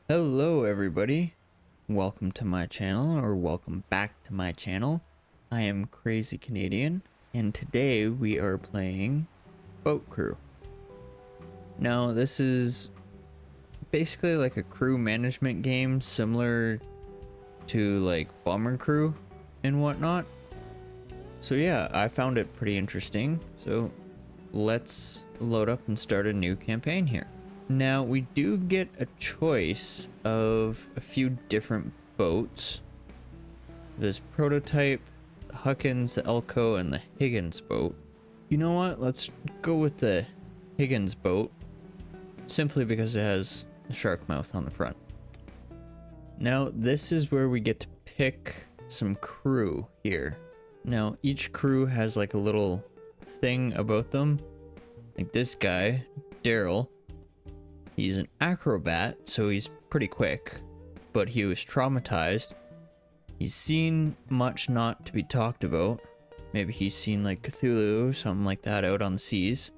Hello everybody, welcome to my channel, or welcome back to my channel. I am Crazy Canadian, and today we are playing Boat Crew. Now this is basically like a crew management game similar to like Bomber Crew and whatnot. So yeah, I found it pretty interesting, so let's load up and start a new campaign here. Now, we do get a choice of a few different boats. This prototype, the Huckins, the Elko, and the Higgins boat. You know what? Let's go with the Higgins boat, simply because it has the shark mouth on the front. Now, this is where we get to pick some crew here. Now, each crew has like a little thing about them. Like this guy, Daryl. He's an acrobat, so he's pretty quick, but he was traumatized. He's seen much not to be talked about. Maybe he's seen like Cthulhu, something like that out on the seas.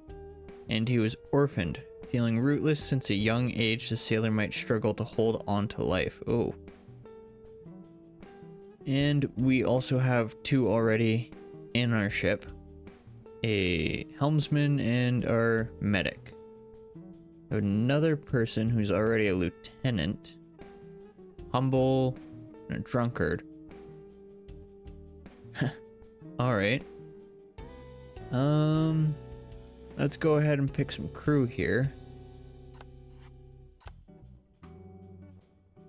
And he was orphaned, feeling rootless since a young age. The sailor might struggle to hold on to life. Oh. And we also have two already in our ship. A helmsman and our medic. Another person who's already a lieutenant, humble, and a drunkard. All right. Let's go ahead and pick some crew here.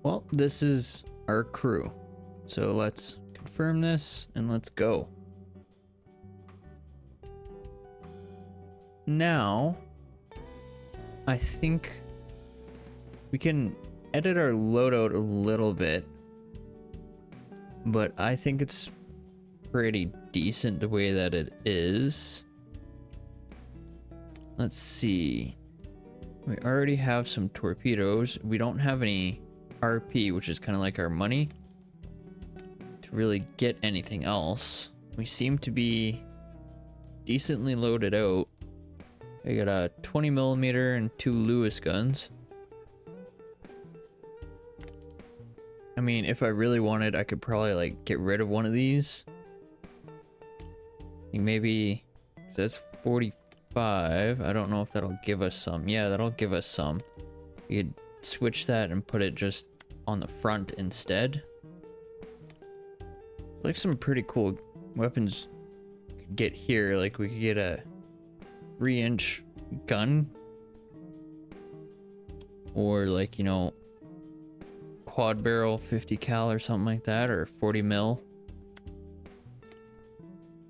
Well, this is our crew. So let's confirm this and let's go. Now, I think we can edit our loadout a little bit, but I think it's pretty decent the way that it is. Let's see. We already have some torpedoes. We don't have any RP, which is kind of like our money, to really get anything else. We seem to be decently loaded out. I got a 20mm and 2 Lewis guns. I mean, if I really wanted, I could probably like get rid of one of these. Maybe that's 45. I don't know if that'll give us some. Yeah, that'll give us some. We could switch that and put it just on the front instead. Like some pretty cool weapons we could get here. Like we could get a 3-inch gun, or like, you know, quad barrel 50 cal or something like that, or 40 mil,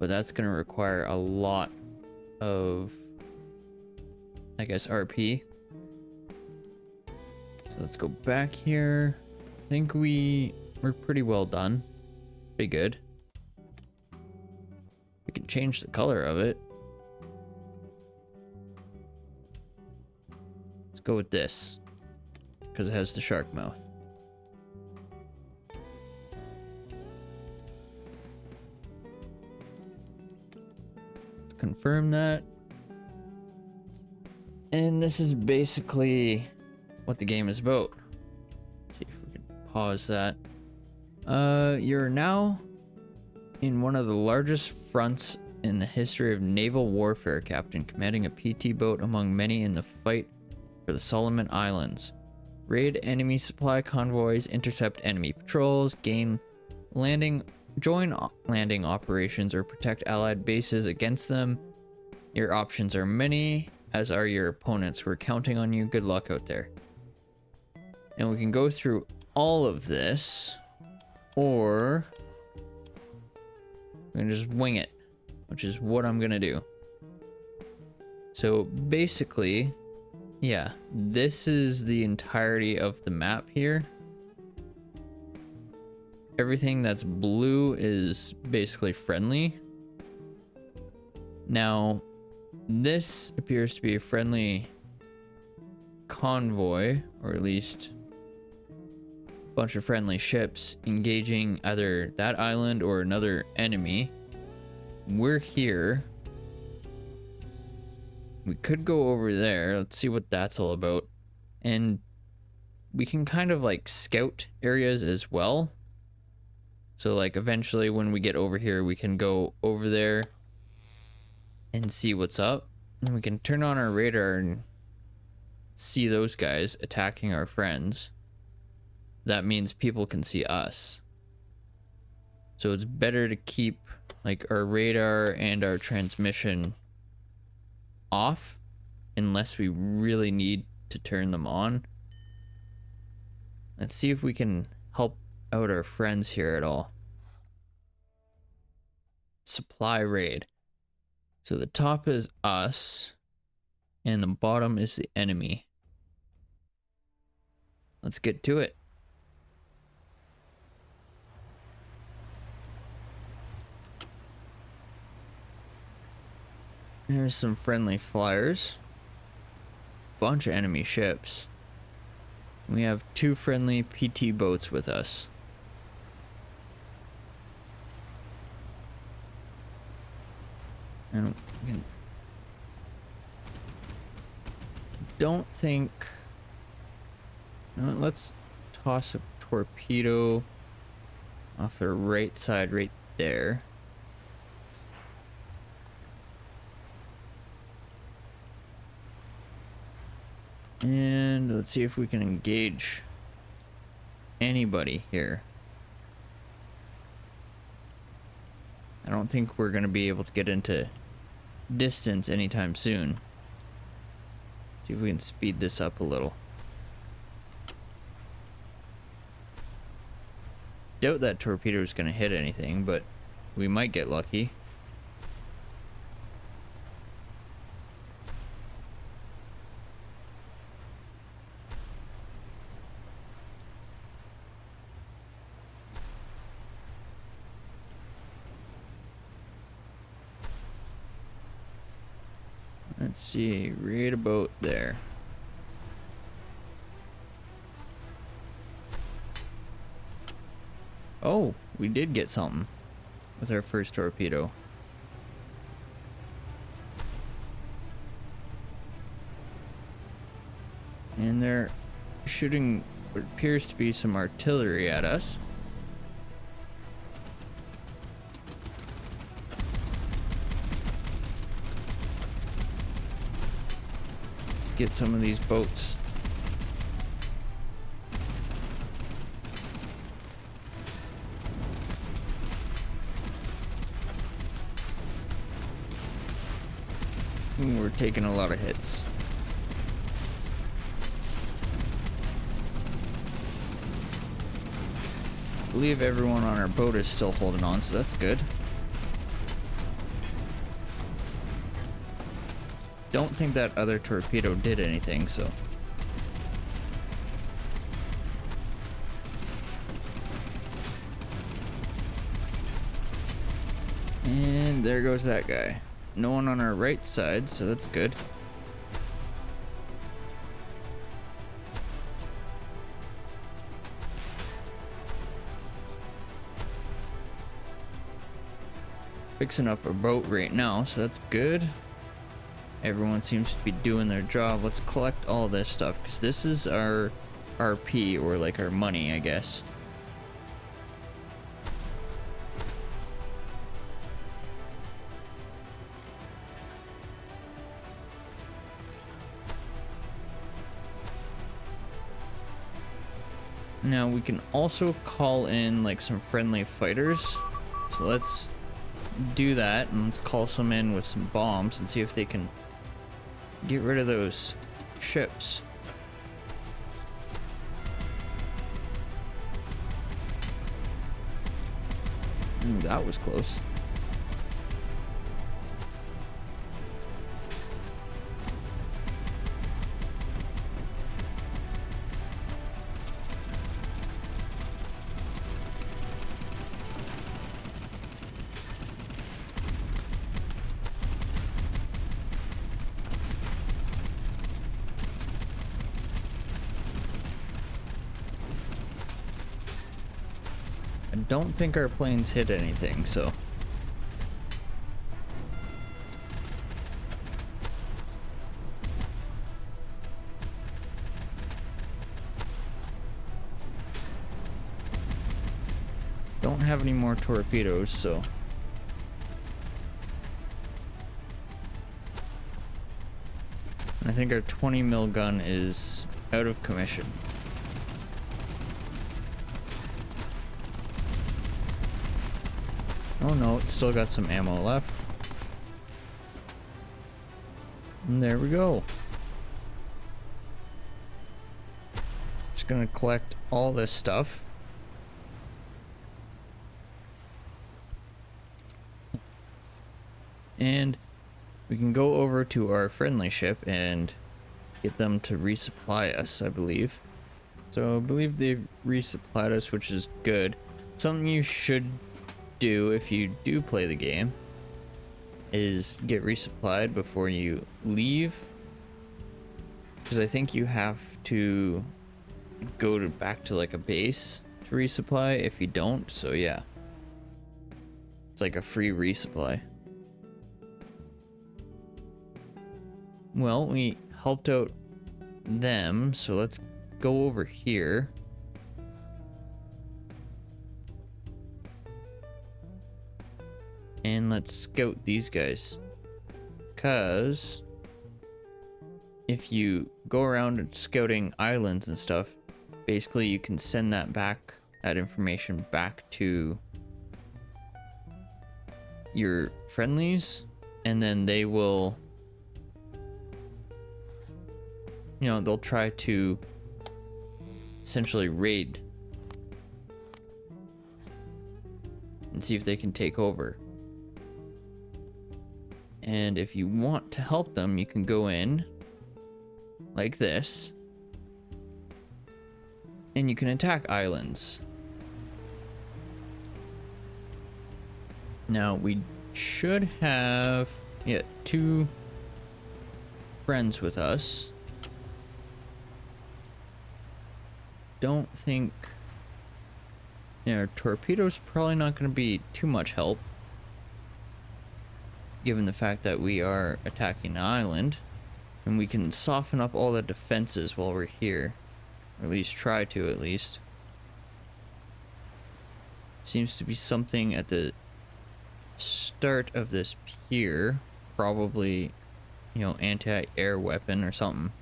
but that's going to require a lot of, I guess, RP. So let's go back here. I think we're pretty well done, pretty good. We can change the color of it. Go with this because it has the shark mouth. Let's confirm that. And this is basically what the game is about. Let's see if we can pause that. You're now in one of the largest fronts in the history of naval warfare, Captain, commanding a PT boat among many in the fight for the Solomon Islands. Raid enemy supply convoys, intercept enemy patrols, join landing operations, or protect allied bases against them. Your options are many, as are your opponents. We're counting on you. Good luck out there. And we can go through all of this, or we can just wing it, which is what I'm gonna do. So basically, yeah, this is the entirety of the map here. Everything that's blue is basically friendly. Now, this appears to be a friendly convoy, or at least a bunch of friendly ships engaging either that island or another enemy. We're here. We could go over there. Let's see what that's all about. And we can kind of like scout areas as well. So like eventually when we get over here, we can go over there and see what's up. And we can turn on our radar and see those guys attacking our friends. That means people can see us. So it's better to keep like our radar and our transmission off unless we really need to turn them on. Let's see if we can help out our friends here at all. Supply raid. So the top is us and the bottom is the enemy. Let's get to it. There's some friendly flyers. Bunch of enemy ships. We have 2 friendly PT boats with us. And we can... don't think... No, let's toss a torpedo off the right side right there. And let's see if we can engage anybody here. I don't think we're going to be able to get into distance anytime soon. See if we can speed this up a little. Doubt that torpedo is going to hit anything, but we might get lucky. Let's see, right about there. Oh, we did get something with our first torpedo. And they're shooting what appears to be some artillery at us. Let's get some of these boats. Ooh, we're taking a lot of hits. I believe everyone on our boat is still holding on, so that's good. Don't think that other torpedo did anything, so. And there goes that guy. No one on our right side, so that's good. Fixing up a boat right now, so that's good. Everyone seems to be doing their job. Let's collect all this stuff, because this is our RP, or like our money, I guess. Now we can also call in like some friendly fighters. So let's do that, and let's call some in with some bombs and see if they can get rid of those ships. Ooh, that was close. I don't think our planes hit anything, so. don't have any more torpedoes, so... And I think our 20 mil gun is out of commission. Oh no, it's still got some ammo left. And there we go. Just gonna collect all this stuff. And we can go over to our friendly ship and get them to resupply us, I believe. So I believe they've resupplied us, which is good. Something you should do if you do play the game is get resupplied before you leave, because I think you have to go to back to like a base to resupply if you don't. So yeah, it's like a free resupply. Well, we helped out them, so let's go over here. And let's scout these guys, because if you go around and scouting islands and stuff, basically you can send that information back to your friendlies, and then they will, you know, they'll try to essentially raid and see if they can take over. And if you want to help them, you can go in like this and you can attack islands. Now we should have, yeah, 2 friends with us. Don't think, yeah, our torpedoes probably not going to be too much help, given the fact that we are attacking an island, and we can soften up all the defenses while we're here, or at least try to. At least seems to be something at the start of this pier, probably, you know, anti-air weapon or something.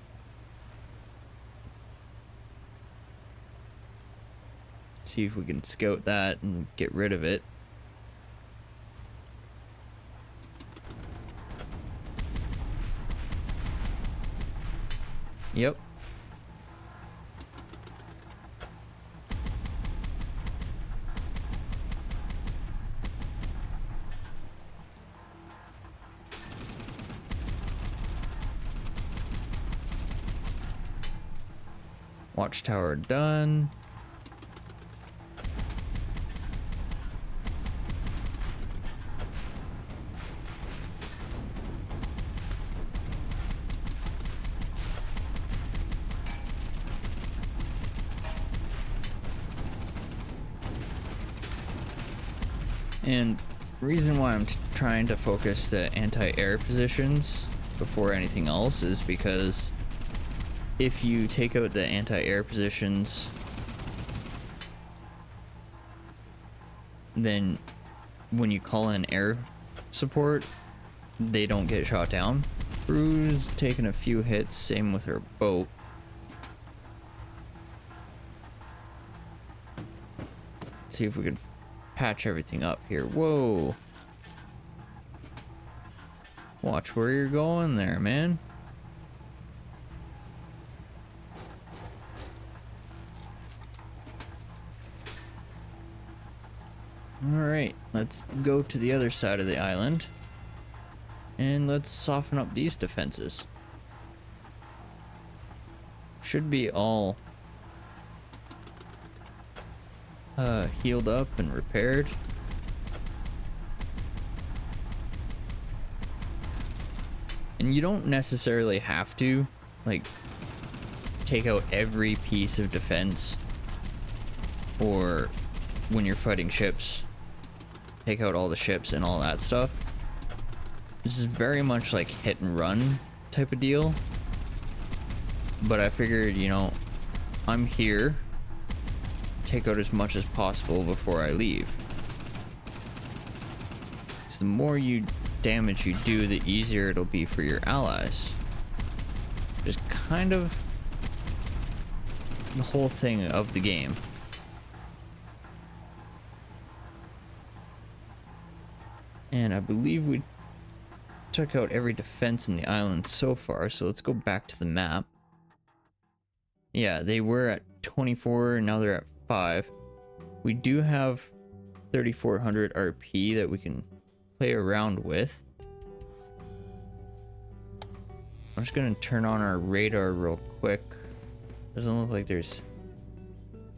See if we can scout that and get rid of it. Yep. Watchtower done. And the reason why I'm trying to focus the anti-air positions before anything else is because if you take out the anti-air positions, then when you call in air support, they don't get shot down. Crew's taking a few hits, same with her boat. Let's see if we can patch everything up here. Whoa. Watch where you're going there, man. Alright, let's go to the other side of the island. And let's soften up these defenses. Should be all healed up and repaired. And you don't necessarily have to, like, take out every piece of defense, or when you're fighting ships, take out all the ships and all that stuff. This is very much like hit and run type of deal. But I figured, you know, I'm here, take out as much as possible before I leave. because the more damage you do, the easier it'll be for your allies. Just kind of the whole thing of the game. And I believe we took out every defense in the island so far, so let's go back to the map. Yeah, they were at 24, and now they're at 5. We do have 3400 RP that we can play around with. I'm just gonna turn on our radar real quick. Doesn't look like there's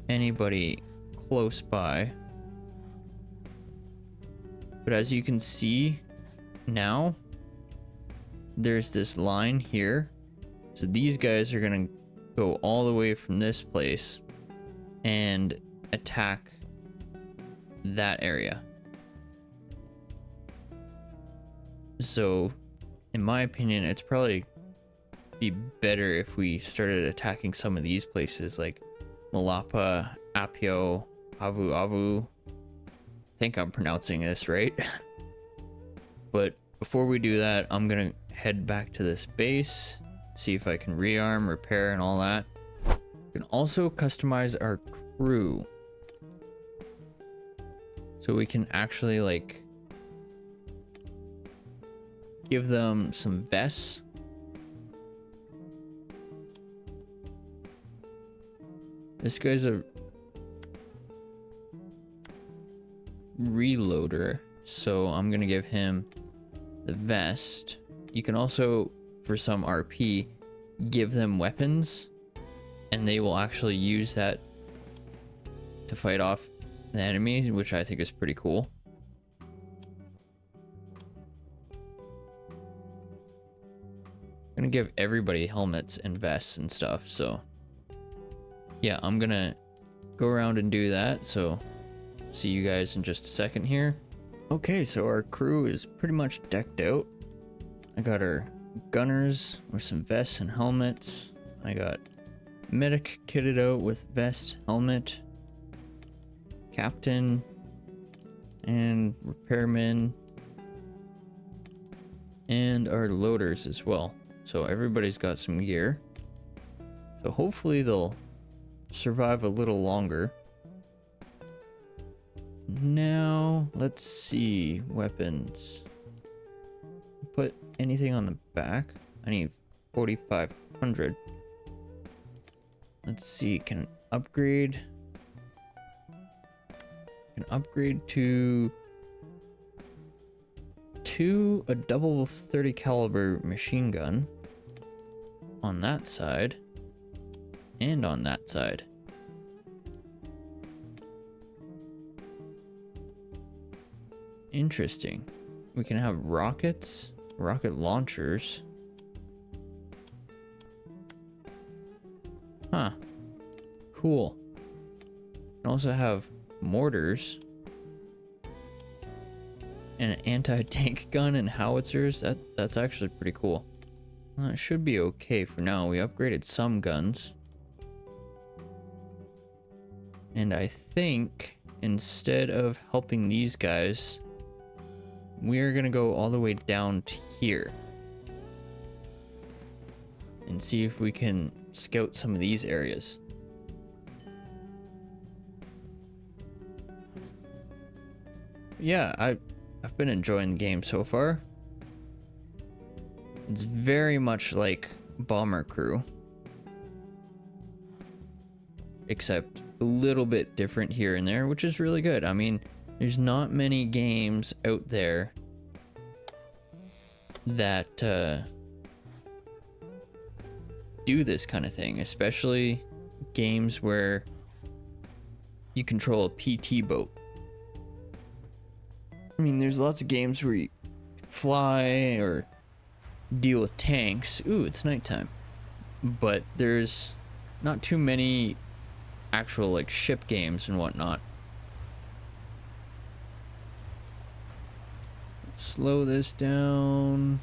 anybody close by. But as you can see now, there's this line here. So these guys are gonna go all the way from this place and attack that area. So in my opinion, it's probably be better if we started attacking some of these places like Malapa, Apio, Avu Avu. I think I'm pronouncing this right. But before we do that, I'm gonna head back to this base, see if I can rearm, repair, and all that. We can also customize our crew, so we can actually like give them some vests. This guy's a reloader, so I'm gonna give him the vest. You can also, for some RP, give them weapons, and they will actually use that to fight off the enemies, which I think is pretty cool. I'm gonna give everybody helmets and vests and stuff, so yeah, I'm gonna go around and do that, so see you guys in just a second here. Okay, so our crew is pretty much decked out. I got our gunners with some vests and helmets. I got medic kitted out with vest, helmet, captain, and repairman, and our loaders as well. So everybody's got some gear. So hopefully they'll survive a little longer. Now, let's see. Weapons. Put anything on the back. I need 4,500. Let's see. Can upgrade. Can upgrade to a double 30 caliber machine gun on that side and on that side. Interesting. We can have rockets, rocket launchers. Huh. Cool. Can also have mortars. And an anti-tank gun and howitzers. That's actually pretty cool. Well, that should be okay for now. We upgraded some guns. And I think instead of helping these guys, we're gonna go all the way down to here and see if we can scout some of these areas. Yeah, I've been enjoying the game so far. It's very much like Bomber Crew, except a little bit different here and there, which is really good. I mean, there's not many games out there that do this kind of thing, especially games where you control a PT boat. I mean, there's lots of games where you fly or deal with tanks. Ooh, it's nighttime. But there's not too many actual like ship games and whatnot. Let's slow this down.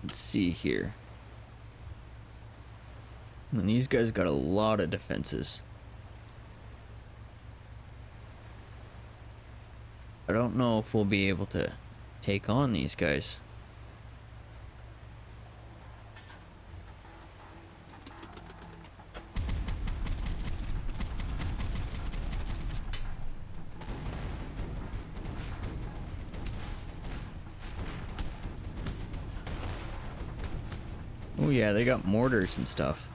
Let's see here. And these guys got a lot of defenses. I don't know if we'll be able to take on these guys. Oh yeah, they got mortars and stuff.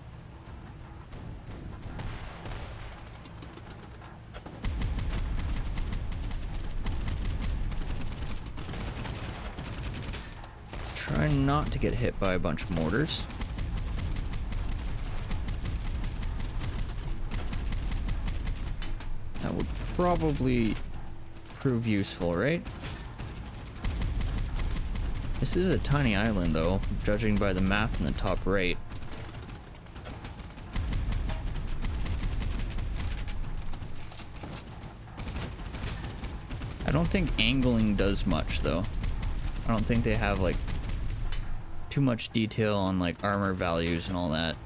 Try not to get hit by a bunch of mortars. That would probably prove useful, right? This is a tiny island though, judging by the map in the top right. I don't think angling does much though. I don't think they have like too much detail on like armor values and all that.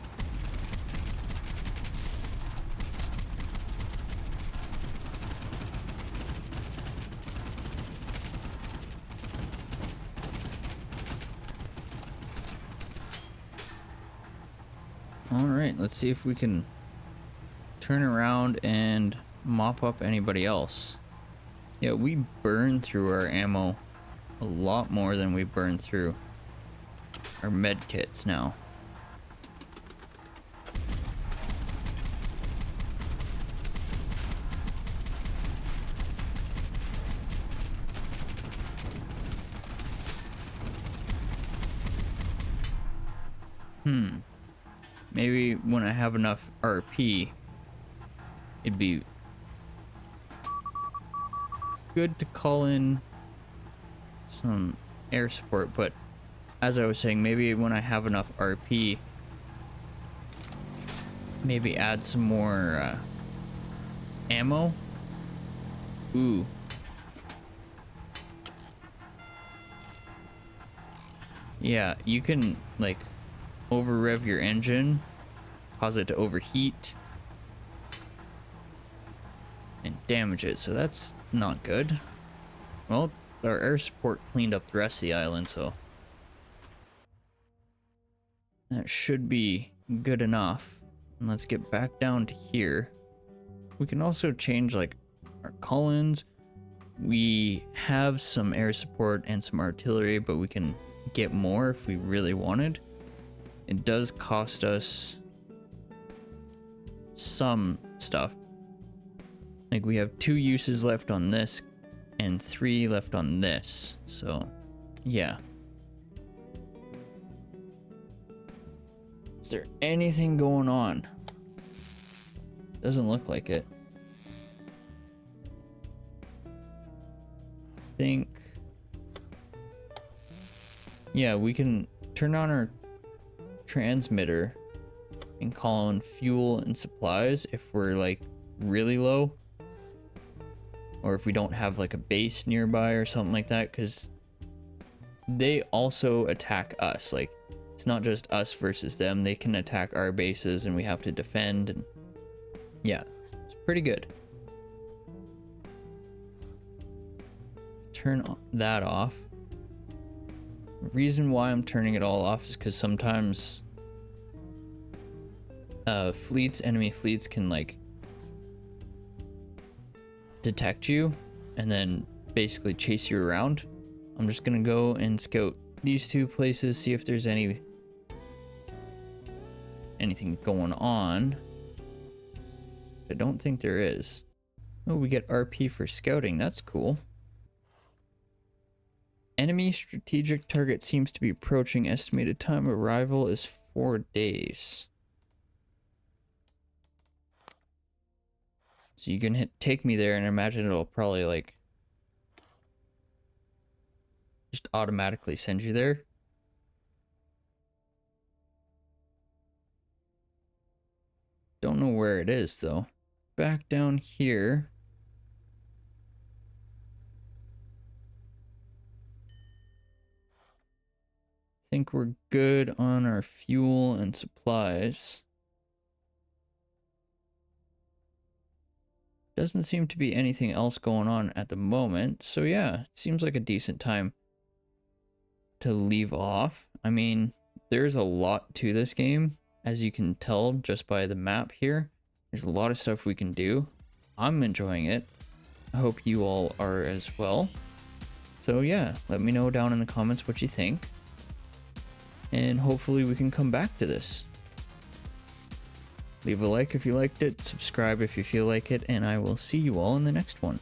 All right, let's see if we can turn around and mop up anybody else. Yeah, we burn through our ammo a lot more than we burn through our med kits now. Maybe when I have enough RP, it'd be good to call in some air support, but as I was saying, maybe when I have enough RP, maybe add some more ammo. Ooh. Yeah, you can like over rev your engine, cause it to overheat, and damage it, so that's not good. Well, our air support cleaned up the rest of the island, so that should be good enough. And let's get back down to here. We can also change like our call-ins. We have some air support and some artillery, but we can get more if we really wanted. It does cost us some stuff. Like we have 2 uses left on this and 3 left on this. So, yeah. Is there anything going on? Doesn't look like it. Think. Yeah, we can turn on our transmitter and call on fuel and supplies if we're like really low, or if we don't have like a base nearby or something like that, because they also attack us. Like it's not just us versus them, they can attack our bases and we have to defend. And yeah, it's pretty good. Turn that off. The reason why I'm turning it all off is because sometimes enemy fleets can like detect you and then basically chase you around. I'm just gonna go and scout these 2 places, see if there's anything going on. I don't think there is. Oh, we get RP for scouting. That's cool. Enemy strategic target seems to be approaching. Estimated time of arrival is 4 days. So you can take me there and imagine it'll probably like just automatically send you there. Don't know where it is though. Back down here. Think we're good on our fuel and supplies. Doesn't seem to be anything else going on at the moment. So yeah, seems like a decent time to leave off. I mean, there's a lot to this game, as you can tell just by the map here. There's a lot of stuff we can do. I'm enjoying it. I hope you all are as well. So yeah, let me know down in the comments what you think. And hopefully we can come back to this. Leave a like if you liked it, subscribe if you feel like it, and I will see you all in the next one.